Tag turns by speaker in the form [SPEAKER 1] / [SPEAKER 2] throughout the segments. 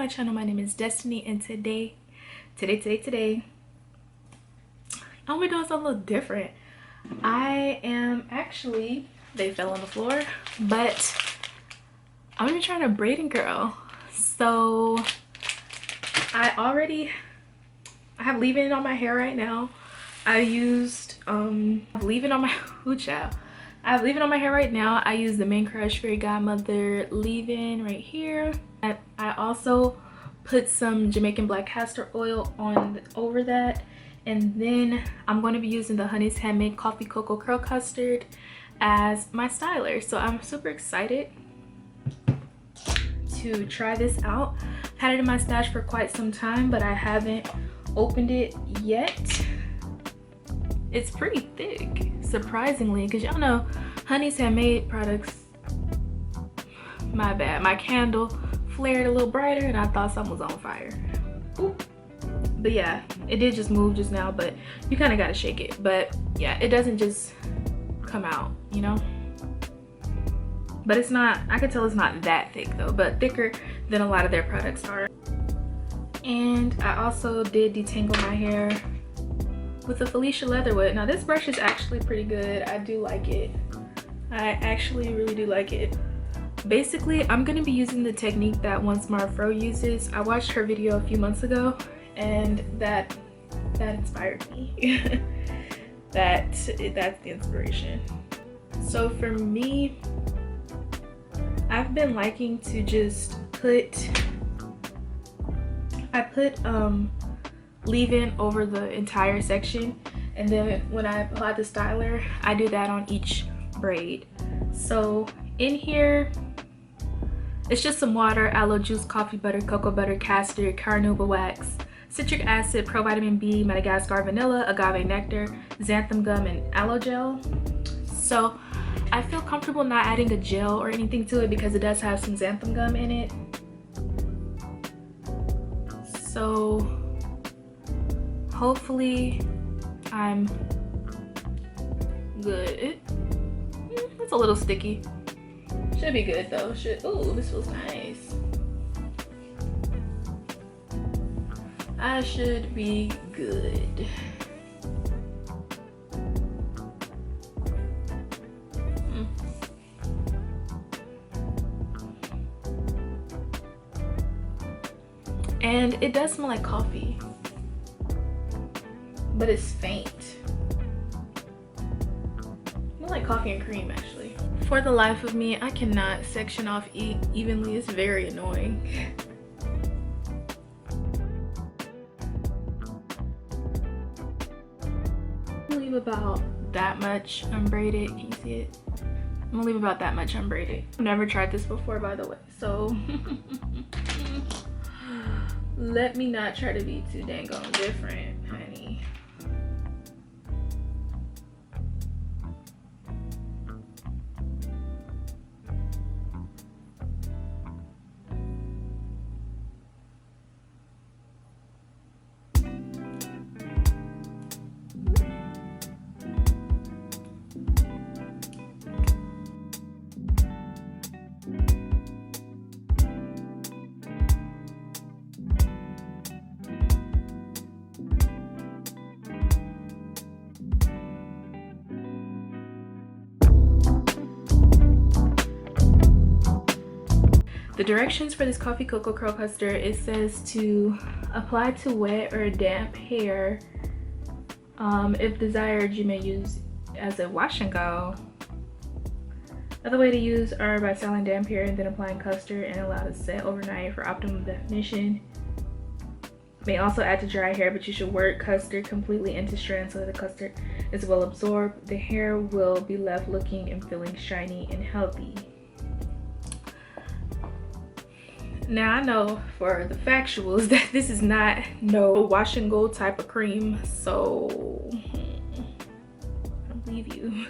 [SPEAKER 1] my channel. My name is Destiny, and today I'm doing something a little different. I am actually, they fell on the floor, but I'm gonna be trying to braid and curl. So I have leave-in on my hair right now. I used leave-in on my I have leave-in on my hair right now. I use the Man Crush Fairy Godmother leave-in right here. I also put some Jamaican black castor oil on over that, and then I'm going to be using the Honey's Handmade Coffee Cocoa Curl Custard as my styler. So I'm super excited to try this out. I've had it in my stash for quite some time, but I haven't opened it yet. It's pretty thick, surprisingly, because y'all know Honey's Handmade products, my bad, my candle flared a little brighter and I thought something was on fire. Oop. But yeah, it did just move just now, but you kind of got to shake it. But yeah, it doesn't just come out, you know. But it's not, I can tell it's not that thick though, but thicker than a lot of their products are. And I also did detangle my hair with the Felicia Leatherwood. Now this brush is actually pretty good. I do like it. I actually really do like it. Basically, I'm going to be using the technique that One Smart Fro uses. I watched her video a few months ago, and that inspired me. That's the inspiration. So for me, I've been liking to just put leave-in over the entire section, and then when I apply the styler, I do that on each braid. So in here, it's just some water, aloe juice, coffee butter, cocoa butter, castor, carnauba wax, citric acid, provitamin B, Madagascar vanilla, agave nectar, xanthan gum, and aloe gel. So I feel comfortable not adding a gel or anything to it because it does have some xanthan gum in it. So hopefully I'm good. It's a little sticky. Should be good though. Ooh, this feels nice. I should be good. And it does smell like coffee, but it's faint. More like coffee and cream, actually. For the life of me, I cannot section off evenly. It's very annoying. I'm gonna leave about that much unbraided. Can you see it? I'm gonna leave about that much unbraided. I've never tried this before, by the way, so let me not try to be too dang on different, honey. The directions for this coffee cocoa curl custard, it says to apply to wet or damp hair. If desired, you may use as a wash and go. Other way to use are by styling damp hair and then applying custard and allow it to set overnight for optimum definition. May also add to dry hair, but you should work custard completely into strands so that the custard is well absorbed. The hair will be left looking and feeling shiny and healthy. Now I know for the factuals that this is not no wash and go type of cream, so I don't believe you.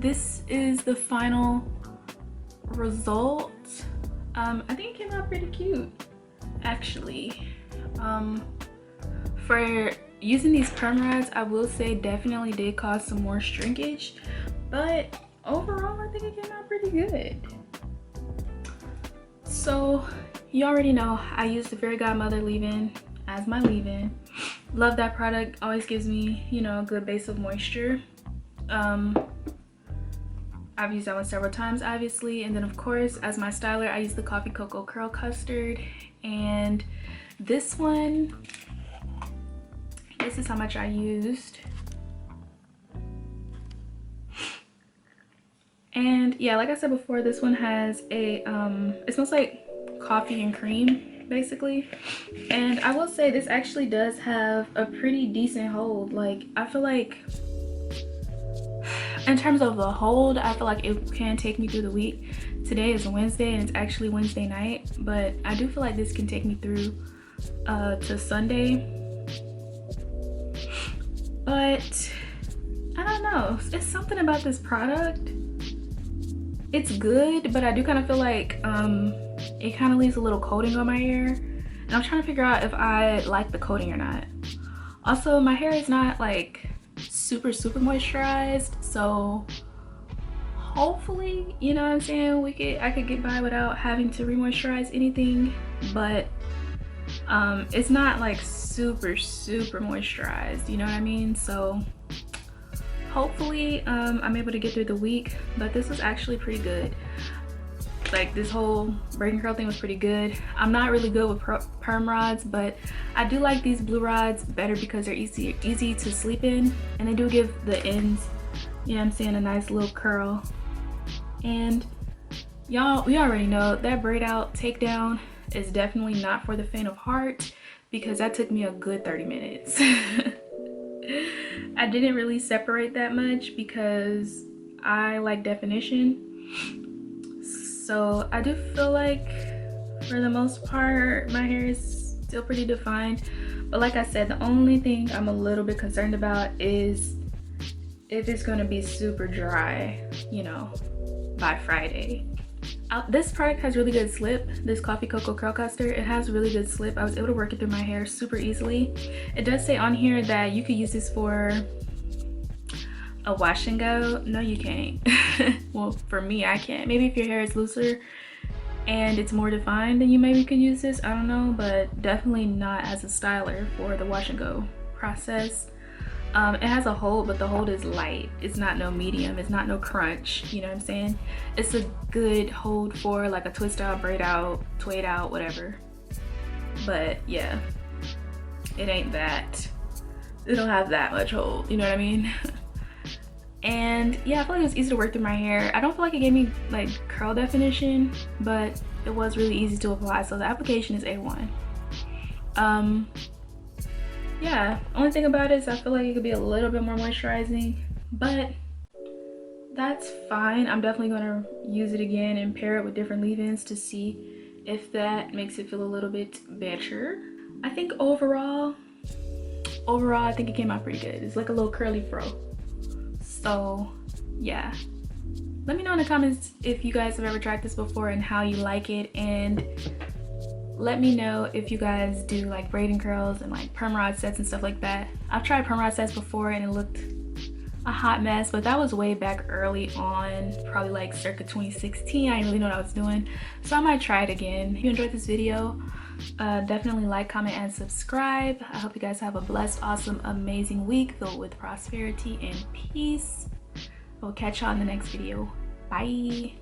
[SPEAKER 1] this is the final result. I think it came out pretty cute actually. For using these perm rods, I will say definitely did cause some more shrinkage, but overall I think it came out pretty good. So you already know I use the Fairy Godmother leave-in as my leave-in. Love that product, always gives me, you know, a good base of moisture. I've used that one several times obviously, and then of course as my styler I use the Coffee Cocoa Curl Custard, and this one, this is how much I used. And yeah, like I said before, this one has a it smells like coffee and cream basically, and I will say this actually does have a pretty decent hold. Like I feel like in terms of the hold, I feel like it can take me through the week. Today is Wednesday and it's actually Wednesday night, but I do feel like this can take me through to Sunday. But I don't know, it's something about this product. It's good, but I do kind of feel like it kind of leaves a little coating on my hair, and I'm trying to figure out if I like the coating or not. Also, my hair is not like super moisturized, so hopefully, you know what I'm saying, I could get by without having to re-moisturize anything, but it's not like super moisturized, you know what I mean? So hopefully I'm able to get through the week, but this was actually pretty good. Like this whole braid and curl thing was pretty good. I'm not really good with perm rods, but I do like these blue rods better because they're easy to sleep in, and they do give the ends, you know what I'm saying, a nice little curl. And y'all, we already know that braid out takedown is definitely not for the faint of heart, because that took me a good 30 minutes. I didn't really separate that much because I like definition. So I do feel like for the most part my hair is still pretty defined, but like I said, the only thing I'm a little bit concerned about is if it's going to be super dry, you know, by Friday. This product has really good slip. This Coffee Cocoa Curl Custard, it has really good slip. I was able to work it through my hair super easily. It does say on here that you could use this for a wash and go. No, you can't. Well, for me, I can't. Maybe if your hair is looser and it's more defined, then you maybe could use this. I don't know, but definitely not as a styler for the wash and go process. It has a hold, but the hold is light. It's not no medium, it's not no crunch, you know what I'm saying? It's a good hold for like a twist out, braid out, twade out, whatever. But yeah, it ain't that. It don't have that much hold, you know what I mean? And yeah, I feel like it was easy to work through my hair. I don't feel like it gave me like curl definition, but it was really easy to apply, so the application is A1. Yeah, only thing about it is I feel like it could be a little bit more moisturizing, but that's fine. I'm definitely gonna use it again and pair it with different leave-ins to see if that makes it feel a little bit better. I think overall I think it came out pretty good. It's like a little curly fro. So yeah, let me know in the comments if you guys have ever tried this before and how you like it, and let me know if you guys do like braid and curls and like perm rod sets and stuff like that. I've tried perm rod sets before and it looked a hot mess, but that was way back early on, probably like circa 2016. I didn't really know what I was doing, so I might try it again. If you enjoyed this video, definitely like, comment, and subscribe. I hope you guys have a blessed, awesome, amazing week filled with prosperity and peace. I'll catch y'all in the next video. Bye.